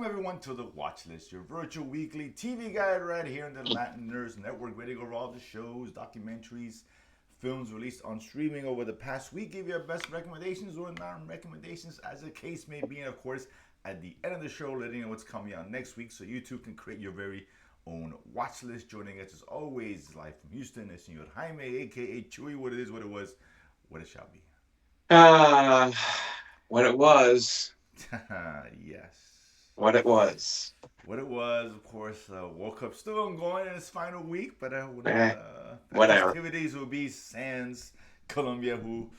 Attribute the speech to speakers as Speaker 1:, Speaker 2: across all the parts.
Speaker 1: everyone to the Watchlist, your virtual weekly TV guide right here on the Latin Nerds Network, ready to go over all the shows, documentaries, films released on streaming over the past week. Give you our best recommendations or non-recommendations, as the case may be, and of course, at the end of the show, letting you know what's coming out next week, so you too can create your very own watch list. Joining us as always, live from Houston, is Senor Jaime, aka Chewy. What it is, what it was, what it shall be.
Speaker 2: Uh, what it was,
Speaker 1: Yes.
Speaker 2: what it was.
Speaker 1: What it was, of course, World Cup still ongoing in its final week, but
Speaker 2: Eh, whatever.
Speaker 1: festivities will be sans Colombia, who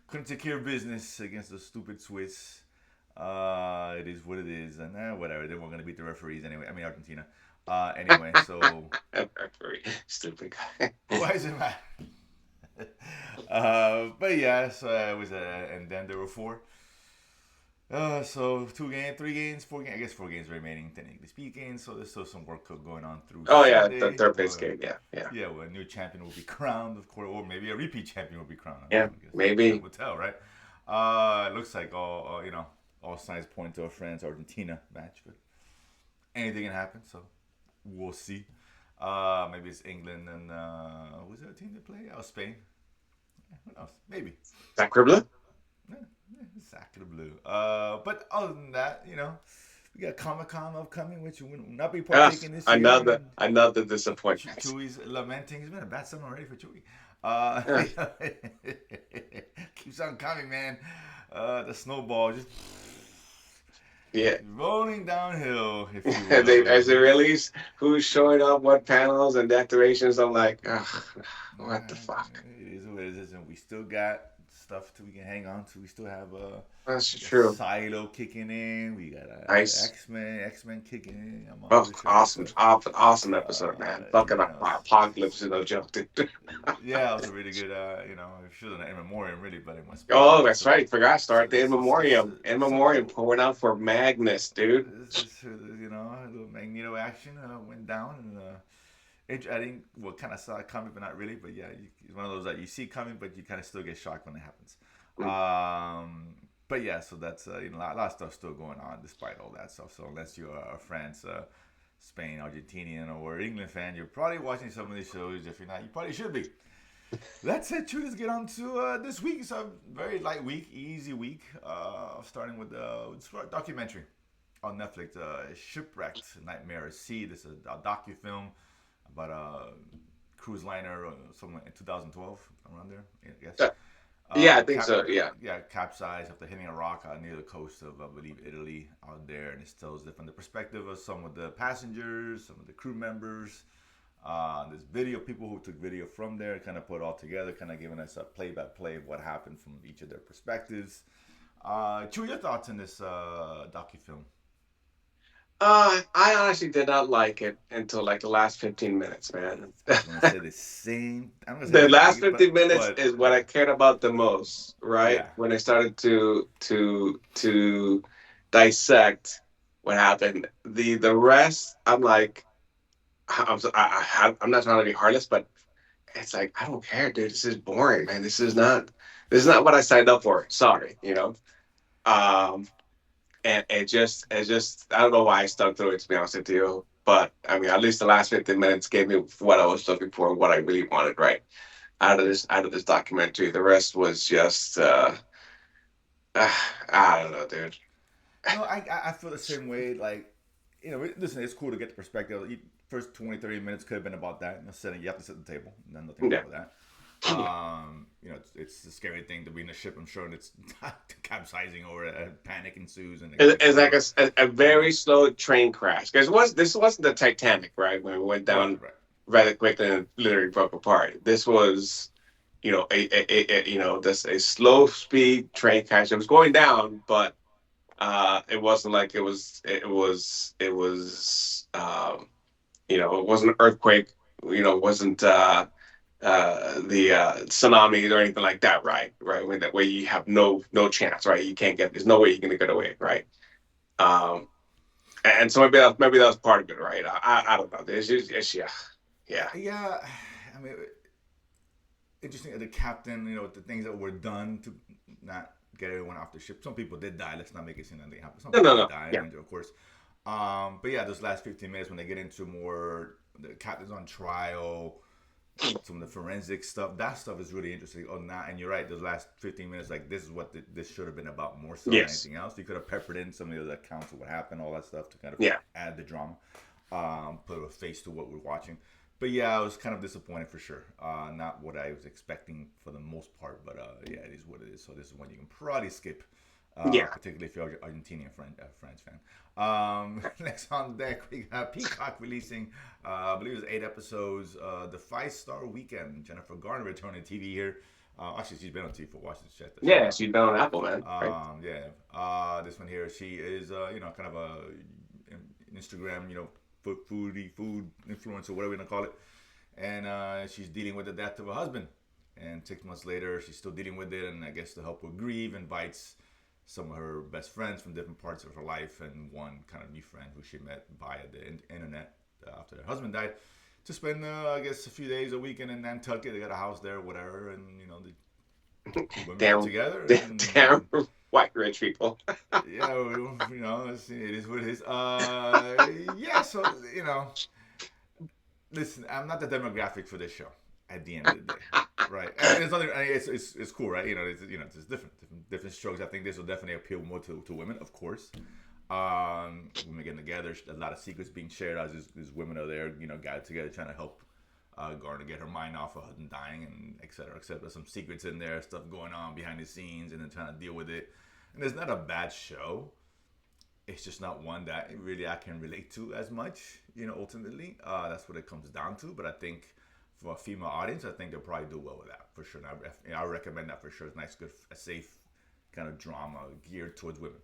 Speaker 1: couldn't take care of business against the stupid Swiss. It is what it is, and whatever. They weren't going to beat the referees anyway. I mean, Argentina. Anyway, so
Speaker 2: Very stupid guy.
Speaker 1: why is it matter? But yeah, so it was, and then there were four. So 2 games, 3 games, 4 games. I guess 4 games remaining, technically speaking. So there's still some work going on through
Speaker 2: Oh yeah, the
Speaker 1: Sunday.
Speaker 2: third place game. Yeah, yeah,
Speaker 1: Yeah, well, a new champion will be crowned, of course, or maybe a repeat champion will be crowned.
Speaker 2: yeah.
Speaker 1: I guess time
Speaker 2: Maybe.
Speaker 1: will tell, right? It looks like all signs point to a France Argentina match, but anything can happen. So we'll see. Maybe it's England and who's the team they play? Oh, Spain. Who knows? Maybe.
Speaker 2: That Kribla?
Speaker 1: Yeah, exactly blue. But other than that, we got Comic Con upcoming, which we will not be partaking this year.
Speaker 2: Another disappointment.
Speaker 1: Chewy's lamenting. It's been a bad summer already for Chewy.
Speaker 2: Uh,
Speaker 1: Keeps on coming, man. The snowball just
Speaker 2: yeah.
Speaker 1: rolling downhill, if you
Speaker 2: As
Speaker 1: will.
Speaker 2: they release who's showing up, what panels and decorations, I'm like, ugh, what the fuck?
Speaker 1: It is what it is, and we still got stuff we can hang on to. We still have
Speaker 2: That's
Speaker 1: we got
Speaker 2: true.
Speaker 1: Silo kicking in. We got
Speaker 2: Nice.
Speaker 1: X Men kicking in among
Speaker 2: Oh,
Speaker 1: other shows.
Speaker 2: awesome,
Speaker 1: So
Speaker 2: awesome episode, man. Fucking
Speaker 1: you know,
Speaker 2: apocalypse, no joke, dude.
Speaker 1: yeah, it was a really good. It should have an in memoriam really, but it must be
Speaker 2: Oh,
Speaker 1: good.
Speaker 2: that's
Speaker 1: So,
Speaker 2: right. Forgot.
Speaker 1: so,
Speaker 2: Start the in
Speaker 1: so, so, so,
Speaker 2: memoriam. In memoriam
Speaker 1: so
Speaker 2: pouring out for Magnus, dude.
Speaker 1: this is a little Magneto action went down, and I think kind of saw it coming, but not really. But yeah, it's one of those that you see coming, but you kind of still get shocked when it happens.
Speaker 2: Mm.
Speaker 1: But yeah, so that's a lot of stuff still going on despite all that stuff. So unless you're a France, Spain, Argentinian, or England fan, you're probably watching some of these shows. If you're not, you probably should be. That's it, Let's get on to this week. It's a very light week, easy week. Starting with the documentary on Netflix, Shipwrecked, Nightmare at Sea. This is a docu-film about a cruise liner somewhere in 2012, around there, I guess.
Speaker 2: Uh, yeah, I think
Speaker 1: Cap,
Speaker 2: so. Yeah.
Speaker 1: yeah, capsized after hitting a rock near the coast of, I believe, Italy out there. And it tells it from the perspective of some of the passengers, some of the crew members. This video, people who took video from there, kind of put it all together, kind of giving us a play-by-play of what happened from each of their perspectives. Chew, your thoughts on this docu-film?
Speaker 2: I honestly did not like it until like the last 15 minutes, man.
Speaker 1: I was gonna say the same. I'm gonna say
Speaker 2: The
Speaker 1: the
Speaker 2: last
Speaker 1: negative,
Speaker 2: 15 minutes
Speaker 1: but
Speaker 2: is what I cared about the most, right?
Speaker 1: yeah,
Speaker 2: When I started to dissect what happened. The rest, I'm like, I'm not trying to be heartless, but it's like I don't care, dude. This is boring, man. This is not what I signed up for. Sorry, you know. Um, and it just I don't know why I stuck through it, to be honest with you. But I mean, at least the last 15 minutes gave me what I was looking for, what I really wanted, right? Out of this documentary. The rest was just I don't know, dude.
Speaker 1: no, I feel the same way. Like, listen, it's cool to get the perspective. First 20, 30 minutes could have been about that. Setting, you have to sit at the table. Nothing
Speaker 2: Yeah.
Speaker 1: wrong with that. It's a scary thing to be in a ship. I'm sure, and it's capsizing over panic ensues and they
Speaker 2: It's like
Speaker 1: explode.
Speaker 2: a very slow train crash. Because this wasn't the Titanic, right? When it went
Speaker 1: Right,
Speaker 2: down
Speaker 1: right.
Speaker 2: rather quickly and literally broke apart. This was, this a slow speed train crash. It was going down, but it wasn't like it wasn't an earthquake. It wasn't the tsunami or anything like that, right? Right, when that way you have no chance, right? You can't get. There's no way you're gonna get away, right? Um, and so maybe that was part of it, right? I don't know. Yeah, yeah,
Speaker 1: Yeah, I mean, interesting. The captain, the things that were done to not get everyone off the ship. Some people did die. Let's not make it seem that they happened. Some
Speaker 2: no,
Speaker 1: people
Speaker 2: no,
Speaker 1: did
Speaker 2: no,
Speaker 1: die,
Speaker 2: yeah,
Speaker 1: and of course. But yeah, those last 15 minutes when they get into more the captain's on trial, some of the forensic stuff. That stuff is really interesting. Oh, now and you're right. Those last 15 minutes, like this is what this should have been about more so than
Speaker 2: Yes.
Speaker 1: anything else. You could have peppered in some of the other accounts of what happened, all that stuff to kind of
Speaker 2: Yeah.
Speaker 1: add the drama, put a face to what we're watching. But yeah, I was kind of disappointed for sure. Not what I was expecting for the most part, but yeah, it is what it is. So this is one you can probably skip,
Speaker 2: Yeah.
Speaker 1: particularly if you're an Argentinian France fan. Next on deck, we got Peacock releasing, I believe it was 8 episodes. The 5-star weekend. Jennifer Garner returning to TV here. Actually, she's been on TV for Washington. Check that shit
Speaker 2: Yeah.
Speaker 1: out.
Speaker 2: She's been on Apple, man. Right.
Speaker 1: Yeah. This one here, she is, kind of a Instagram, food influencer, whatever you want to call it. And she's dealing with the death of her husband. And 6 months later, she's still dealing with it. And I guess to help her grieve, invites some of her best friends from different parts of her life and one kind of new friend who she met via the internet after her husband died to spend, I guess, a few days, a weekend in Nantucket. They got a house there, whatever. And, the two women get
Speaker 2: Damn.
Speaker 1: together.
Speaker 2: Damn white rich people.
Speaker 1: Yeah, it is what it is. Yeah, so, listen, I'm not the demographic for this show at the end of the day, right? And it's nothing. It's cool, right? It's different strokes. I think this will definitely appeal more to women, of course. Women getting together, a lot of secrets being shared as these women are there, gathered together trying to help Garner get her mind off of husband dying and et cetera, et cetera. Some secrets in there, stuff going on behind the scenes, and then trying to deal with it. And it's not a bad show. It's just not one that really I can relate to as much, ultimately. That's what it comes down to. But I think for a female audience, I think they'll probably do well with that, for sure. And I recommend that for sure. It's nice, good, a safe kind of drama geared towards women.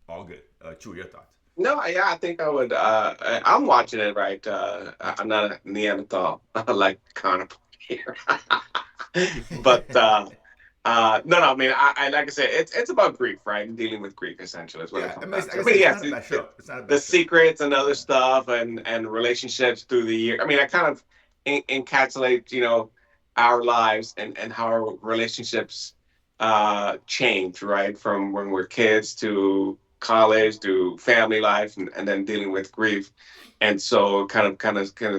Speaker 1: All good. Chew, your thoughts.
Speaker 2: No, yeah, I think I would. I'm watching it, right. I'm not a Neanderthal like Connor here, but no, no. I mean, I like I said, it's about grief, right? And dealing with grief, essentially, is what it
Speaker 1: Yeah, I
Speaker 2: comes
Speaker 1: mean,
Speaker 2: down
Speaker 1: like
Speaker 2: to.
Speaker 1: I
Speaker 2: I mean,
Speaker 1: said, it's
Speaker 2: yes,
Speaker 1: not a bad show. It's not a
Speaker 2: the
Speaker 1: bad show.
Speaker 2: secrets and other stuff, and relationships through the year. I mean, I kind of encapsulate, our lives and how our relationships change, right, from when we're kids to college to family life, and then dealing with grief. And so kind of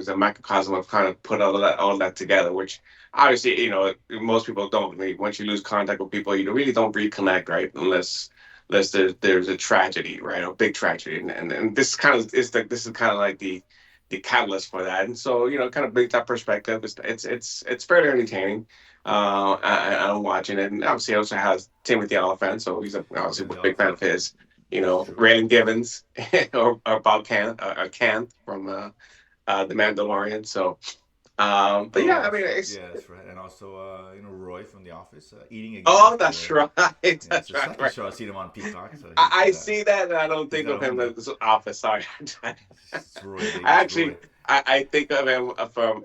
Speaker 2: a microcosm of kind of put all that together, which obviously, most people don't. I mean, once you lose contact with people, you really don't reconnect, right, unless there's a tragedy, right, a big tragedy. And this kind of is this is kind of like the catalyst for that. And so, kind of brings that perspective. It's fairly entertaining. I'm watching it, and obviously it also has Timothy Oliphant, so he's obviously
Speaker 1: Timothy
Speaker 2: a big fan
Speaker 1: Oliphant,
Speaker 2: of his.
Speaker 1: sure.
Speaker 2: Raylan Givens or Bob Kant from the Mandalorian. So, but yeah,
Speaker 1: Oh,
Speaker 2: I mean, it's
Speaker 1: yeah, that's right. And also, Roy from The Office, eating again
Speaker 2: oh,
Speaker 1: after
Speaker 2: that's
Speaker 1: the.
Speaker 2: right,
Speaker 1: Yeah, it's
Speaker 2: that's
Speaker 1: the
Speaker 2: right,
Speaker 1: second
Speaker 2: right.
Speaker 1: show I've seen him on Peacock, so
Speaker 2: I see that, and I don't
Speaker 1: he's
Speaker 2: think
Speaker 1: got
Speaker 2: of
Speaker 1: a
Speaker 2: him
Speaker 1: window.
Speaker 2: as Office. Sorry, I
Speaker 1: It's Roy, baby, it's
Speaker 2: actually
Speaker 1: Roy.
Speaker 2: I think of him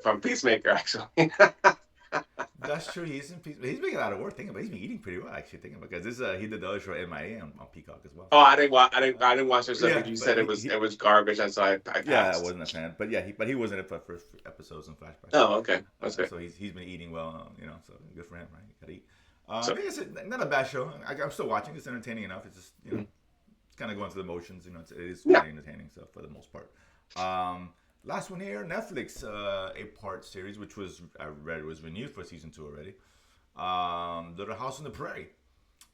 Speaker 2: from Peacemaker. Actually,
Speaker 1: That's true. He's in Peacock. He's making a lot of work. Thinking about, he's been eating pretty well, actually. Thinking about, because this he did the other show MIA on Peacock as well.
Speaker 2: oh,
Speaker 1: So
Speaker 2: I didn't watch this stuff
Speaker 1: yeah,
Speaker 2: because you
Speaker 1: but
Speaker 2: said it was
Speaker 1: he
Speaker 2: it was garbage, and so I
Speaker 1: yeah, I
Speaker 2: passed.
Speaker 1: wasn't a fan. But yeah, he was in it for the first episodes and flashbacks.
Speaker 2: Oh, okay, that's good.
Speaker 1: So he's been eating well, so good for him, right? Gotta eat.
Speaker 2: So,
Speaker 1: But it's not a bad show. I'm still watching. It's entertaining enough. It's just it's kind of going through the motions. It is
Speaker 2: yeah.
Speaker 1: really entertaining stuff for the most part. Last one here, Netflix, 8-part series, which I read was renewed for season 2 already. Little House on the Prairie.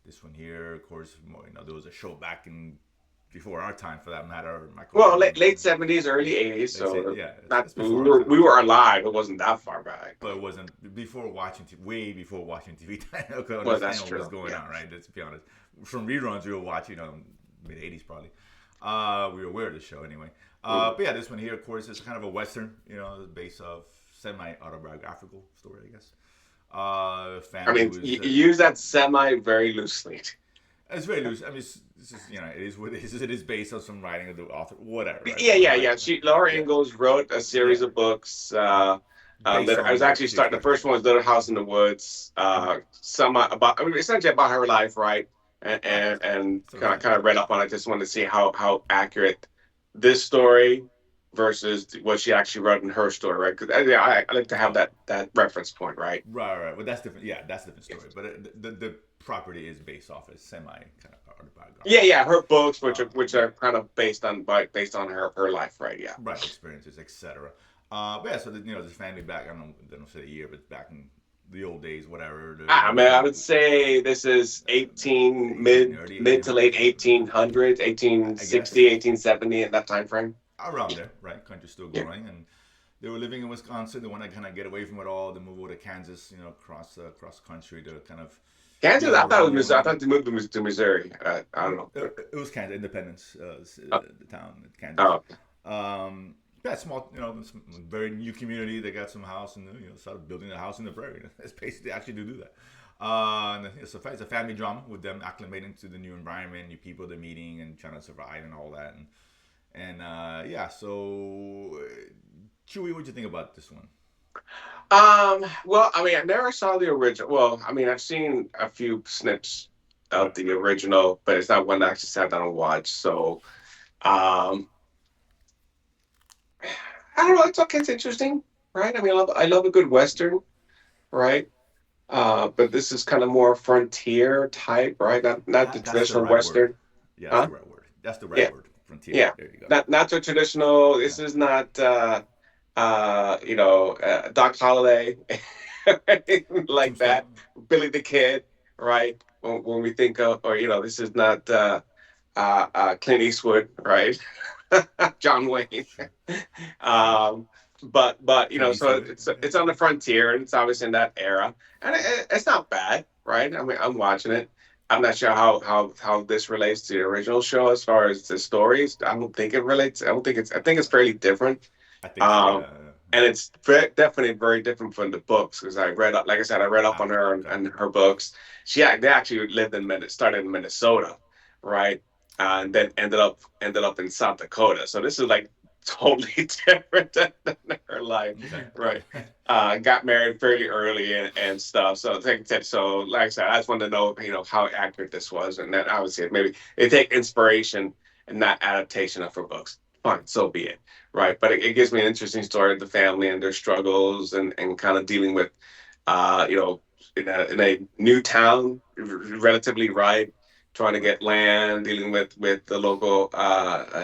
Speaker 1: This one here, of course, there was a show back in before our time, for that matter. Michael
Speaker 2: Well,
Speaker 1: Jordan.
Speaker 2: late '70s, early '80s.
Speaker 1: Let's say,
Speaker 2: So
Speaker 1: yeah,
Speaker 2: not
Speaker 1: it's
Speaker 2: we
Speaker 1: before our
Speaker 2: were
Speaker 1: time.
Speaker 2: we were alive. It wasn't that far back.
Speaker 1: But it wasn't before watching TV, way before watching TV. I could
Speaker 2: Well, that's
Speaker 1: understand what was
Speaker 2: true.
Speaker 1: going
Speaker 2: Yeah.
Speaker 1: on, right? Let's be honest. From reruns we were watching, mid '80s probably. We were aware of the show anyway.
Speaker 2: Mhm.
Speaker 1: But yeah, this one here, of course, is kind of a western. Based of semi-autobiographical story, I guess.
Speaker 2: I
Speaker 1: Family
Speaker 2: mean,
Speaker 1: was
Speaker 2: you use that semi very loosely.
Speaker 1: it's very loose. I mean, it's just, it is what it is. It is based on some writing of the author, whatever, right?
Speaker 2: Yeah,
Speaker 1: So,
Speaker 2: yeah,
Speaker 1: right,
Speaker 2: yeah. Laura
Speaker 1: yeah,
Speaker 2: Ingalls wrote a
Speaker 1: yeah,
Speaker 2: series of books.
Speaker 1: based
Speaker 2: I
Speaker 1: on
Speaker 2: was
Speaker 1: what
Speaker 2: actually
Speaker 1: she
Speaker 2: starting. The
Speaker 1: experienced.
Speaker 2: first one was Little House in the Woods. Some about, I mean, essentially about her life, right? And
Speaker 1: Right. So it's
Speaker 2: kind of read up on it. Just wanted to see how accurate this story versus what she actually wrote in her story, right? Because yeah, I like to have
Speaker 1: oh,
Speaker 2: that reference point, right?
Speaker 1: right. Well, that's different. Yeah, that's a different story. But the property is based off a semi kind of
Speaker 2: Yeah,
Speaker 1: autobiographical.
Speaker 2: yeah, her books, which
Speaker 1: Yeah,
Speaker 2: are kind of based on her life, right? Yeah.
Speaker 1: right, experiences, etc. But yeah, so this family back. I don't know, they don't say the year, but back in the old days, whatever.
Speaker 2: I
Speaker 1: We
Speaker 2: mean, I
Speaker 1: can
Speaker 2: would say this is 18
Speaker 1: 18 early
Speaker 2: mid to late 1800s,
Speaker 1: I
Speaker 2: 1860,
Speaker 1: guess
Speaker 2: 1870 in that time frame.
Speaker 1: around there, right? Country's still
Speaker 2: Yeah.
Speaker 1: growing, and they were living in Wisconsin. They want to kind of get away from it all. They move over to Kansas, across country to kind of be
Speaker 2: Kansas,
Speaker 1: on
Speaker 2: I
Speaker 1: their
Speaker 2: thought it was
Speaker 1: own.
Speaker 2: Missouri. I thought they moved to Missouri. I don't know.
Speaker 1: It was Kansas, Independence,
Speaker 2: Uh,
Speaker 1: the town, Kansas.
Speaker 2: oh,
Speaker 1: Um, yeah, small, very new community. They got some house and started building a house in the prairie. It's basically they actually do that. And it's a family drama with them acclimating to the new environment, new people they're meeting, and trying to survive and all that. And yeah, so Chewy, what'd you think about this one?
Speaker 2: well, I mean, I never saw the original. Well, I mean, I've seen a few snips of
Speaker 1: Right.
Speaker 2: the original, but it's not one I actually sat down and watched. So, um, I don't know. It's okay. It's interesting, right? I mean, I love a good western, right? But this is kind of more frontier type, right? Not the
Speaker 1: That's the
Speaker 2: traditional
Speaker 1: right word.
Speaker 2: western,
Speaker 1: Yeah, that's
Speaker 2: huh?
Speaker 1: the right word. That's the right
Speaker 2: Yeah,
Speaker 1: word. Frontier.
Speaker 2: yeah.
Speaker 1: There you go.
Speaker 2: Not the traditional.
Speaker 1: Yeah.
Speaker 2: This is not Doc Holliday, anything like that.
Speaker 1: Tombstone.
Speaker 2: Billy the Kid, right? When we think of, or this is not Clint Eastwood, right? John Wayne.
Speaker 1: Sure. Sure.
Speaker 2: um, but
Speaker 1: Clint
Speaker 2: so
Speaker 1: Eastwood.
Speaker 2: it's on the frontier, and it's obviously in that era, and it's not bad, right? I mean, I'm watching it. I'm not sure how this relates to the original show as far as the stories. I don't think it relates. I don't think it's. I think it's fairly different.
Speaker 1: I think so.
Speaker 2: Um,
Speaker 1: Yeah.
Speaker 2: and it's definitely very different from the books because I read up, like I said, I read up on
Speaker 1: Ah.
Speaker 2: her
Speaker 1: Okay.
Speaker 2: and her books. They actually lived in started in Minnesota, right? And then ended up in South Dakota. So this is like totally different than her life,
Speaker 1: Okay.
Speaker 2: right? Got married fairly early and stuff. So like I said, I just wanted to know, how accurate this was, and then obviously maybe they take inspiration and not adaptation of her books. Fine, so be it, right? But it gives me an interesting story of the family and their struggles and kind of dealing with, uh, you know, in a new town, relatively right, trying to
Speaker 1: Right.
Speaker 2: get land, dealing with the local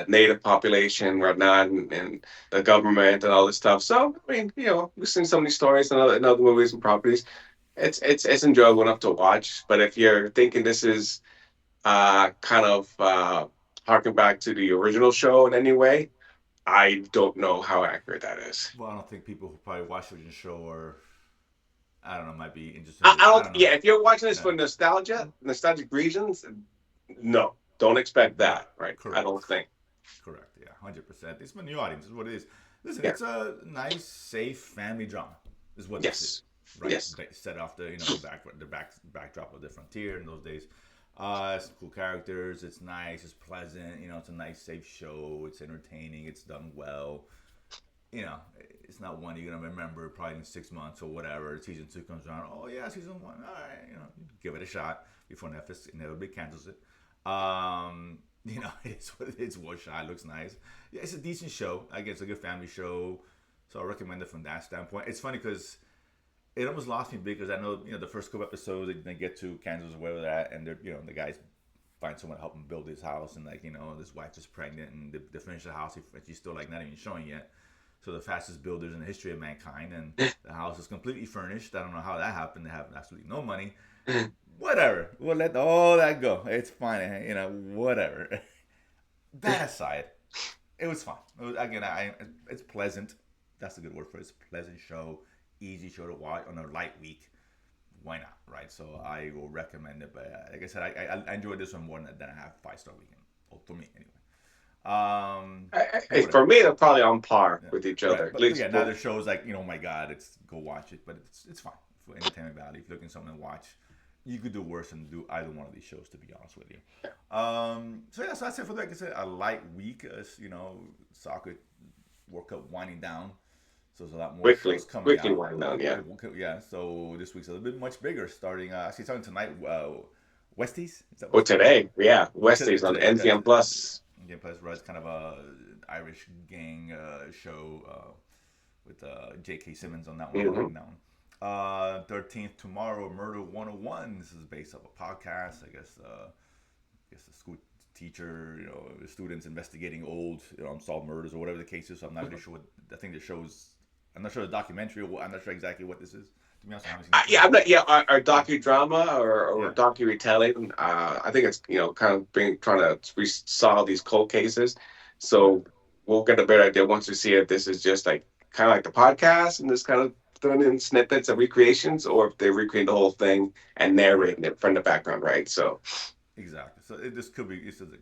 Speaker 2: native population, whatnot, and the government and all this stuff. So I mean, we've seen so many stories in other movies and properties. It's enjoyable enough to watch. But if you're thinking this is kind of harken back to the original show in any way, I don't know how accurate that is.
Speaker 1: Well, I don't think people who probably watch the show are, I don't know, might be interested
Speaker 2: I,
Speaker 1: in.
Speaker 2: I
Speaker 1: I
Speaker 2: don't.
Speaker 1: don't know.
Speaker 2: Yeah, if you're watching this
Speaker 1: Yeah.
Speaker 2: for nostalgic reasons, no, don't expect
Speaker 1: Right.
Speaker 2: that. Right? I
Speaker 1: Correct.
Speaker 2: don't think.
Speaker 1: Correct. Yeah. 100%. It's for new audience. Is what it is. Listen,
Speaker 2: Yeah.
Speaker 1: it's a nice, safe family drama. Is what this is.
Speaker 2: Yes.
Speaker 1: Right.
Speaker 2: Yes.
Speaker 1: Set off backdrop of the frontier in those days. Some cool characters. It's nice. It's pleasant. It's a nice, safe show. It's entertaining. It's done well. It's not one you're gonna remember probably in 6 months or whatever. Season 2 comes around. Oh yeah, season 1. All right, give it a shot before Netflix inevitably cancels it. It's what it is. One shot. Looks nice. Yeah, it's a decent show. I guess it's a good family show. So I recommend it from that standpoint. It's funny because it almost lost me because I know the first couple episodes they get to Kansas or wherever they're at, and they're the guys find someone to help him build his house, and this wife is pregnant, and they finish the house. She's still not even showing yet. So the fastest builders in the history of mankind, and the house is completely furnished. I don't know how that happened. They have absolutely no money. Whatever. We'll let all that go. It's fine. Whatever. That aside, it was fun. Again, it's pleasant. That's a good word for it. It's a pleasant show, easy show to watch on a light week. Why not, right? So I will recommend it. But like I said, I enjoyed this one more than I have 5-star weekend. Well, for me, anyway. But whatever.
Speaker 2: For me, they're probably on par
Speaker 1: Yeah,
Speaker 2: with each other.
Speaker 1: right.
Speaker 2: At
Speaker 1: But yeah,
Speaker 2: least
Speaker 1: now there's shows oh my god, it's go watch it. But it's fine for entertainment value. If you're looking for something to watch, you could do worse than do either one of these shows. To be honest with you. So yeah, so that's it for like I said, a light week. Soccer World Cup winding down. So there's a lot more
Speaker 2: quickly,
Speaker 1: shows coming
Speaker 2: quickly
Speaker 1: out.
Speaker 2: wind down. Yeah.
Speaker 1: Yeah, so this week's a little bit much bigger. Starting tonight. Westies? Is that what
Speaker 2: Oh,
Speaker 1: it's called?
Speaker 2: today, yeah,
Speaker 1: Today,
Speaker 2: Westies on
Speaker 1: today, yeah,
Speaker 2: NTN Plus.
Speaker 1: Game Plus Red, kind of a Irish gang show with J.K. Simmons on that one. I
Speaker 2: Hmm.
Speaker 1: like that one. 13th tomorrow, Murder 101. This is based off a podcast. I guess guess a school teacher, students investigating old unsolved murders or whatever the case is. So I'm not really sure what I think the show's. I'm not sure the documentary. I'm not sure exactly what this is. To be honest, I haven't seen the
Speaker 2: Yeah,
Speaker 1: trailer.
Speaker 2: I'm not. Yeah, our
Speaker 1: Yeah,
Speaker 2: docudrama or
Speaker 1: yeah,
Speaker 2: docu retelling. I think it's kind of trying to solve these cold cases.
Speaker 1: right.
Speaker 2: So we'll get a better idea once we see if this is just like kind of like the podcast and this kind of throwing in snippets of recreations, or if they recreate the whole thing and
Speaker 1: Right.
Speaker 2: narrating it from the background, right? So
Speaker 1: Exactly. So this could be this is a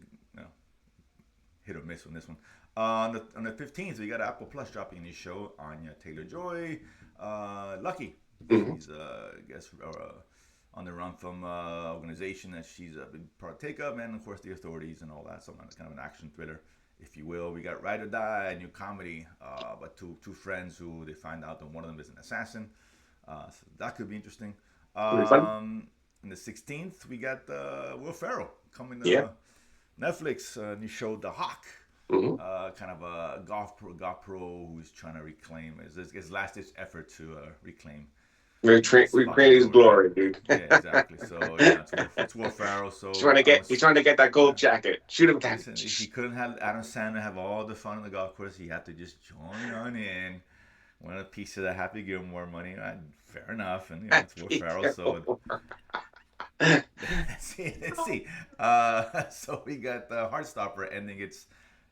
Speaker 1: hit or miss on this one. On the 15th, we got Apple Plus dropping a new show. Anya Taylor Joy, Lucky.
Speaker 2: mhm.
Speaker 1: She's I guess on the run from organization that she's a big partake of, and of course the authorities and all that. So kind of an action thriller, if you will. We got Ride or Die, a new comedy, but two friends who they find out that one of them is an assassin. So that could be interesting.
Speaker 2: It'll be fun.
Speaker 1: On the 16th, we got Will Ferrell coming
Speaker 2: Yeah.
Speaker 1: to Netflix. New show, The Hawk.
Speaker 2: Hmm.
Speaker 1: Kind of a golf pro who's trying to reclaim his last ditch effort to reclaim his spot on
Speaker 2: Recreate
Speaker 1: the
Speaker 2: his
Speaker 1: road, right?
Speaker 2: glory, dude.
Speaker 1: Yeah, exactly. So yeah, it's Will Ferrell. So
Speaker 2: He's trying to get that
Speaker 1: yeah.
Speaker 2: gold jacket. Shoot him down.
Speaker 1: Listen, he couldn't have Adam Sandler have all the fun on the golf course. He had to just join on in, win a piece of that Happy Gilmore money. Fair enough, and it's Will Ferrell. So let's see. Let's see. So we got Heartstopper ending its.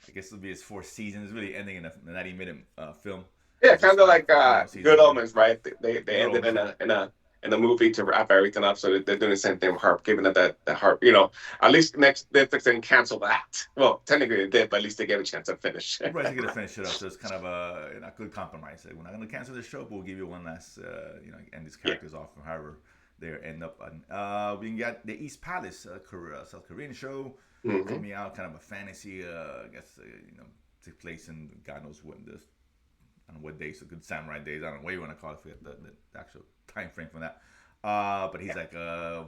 Speaker 1: I guess it'll be its fourth season. It's really ending in a 90-minute film.
Speaker 2: Yeah,
Speaker 1: It's
Speaker 2: kind
Speaker 1: just
Speaker 2: of like
Speaker 1: season
Speaker 2: Good
Speaker 1: three.
Speaker 2: Omens, right? They
Speaker 1: Good
Speaker 2: ended
Speaker 1: Omens, yeah.
Speaker 2: in a movie to wrap everything up. So they're doing the same thing with Harp, giving it that Harp. At least next Netflix didn't cancel that. Well, technically they did, but at least they gave a chance to finish.
Speaker 1: Right, to get to finish it up. So it's kind of a good compromise. Like, we're not going to cancel the show, but we'll give you one last, end these
Speaker 2: Yeah.
Speaker 1: characters off, however they end up on. We got the East Palace, South Korean show
Speaker 2: Hmm.
Speaker 1: coming out, kind of a fantasy. I guess take place in God knows what this. I don't know what days, so good samurai days. I don't know what you want to call it. Forget the actual time frame from that. But he's
Speaker 2: Yeah.
Speaker 1: like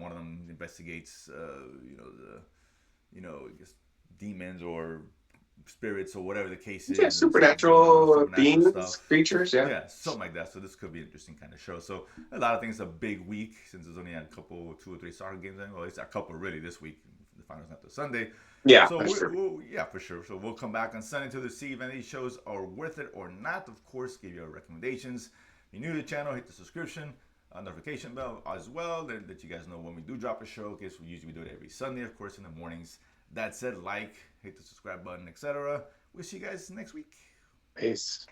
Speaker 1: one of them investigates, I guess demons or spirits or whatever the case
Speaker 2: Yeah,
Speaker 1: is, and stuff going on,
Speaker 2: supernatural
Speaker 1: supernatural
Speaker 2: beings,
Speaker 1: stuff.
Speaker 2: creatures. Yeah.
Speaker 1: Yeah, something like that. So this could be an interesting kind of show. So a lot of things. A big week since there's only a couple, 2 or 3 soccer games. Well, it's a couple really this week. The finals not till Sunday.
Speaker 2: Yeah,
Speaker 1: So
Speaker 2: that's true.
Speaker 1: yeah, for sure. So we'll come back on Sunday to see if any of these shows are worth it or not. Of course, give you our recommendations. If you're new to the channel, hit the subscription, notification bell as well. Let you guys know when we do drop a show. Because we usually do it every Sunday, of course, in the mornings. That said, hit the subscribe button, etc. We'll see you guys next week.
Speaker 2: Peace.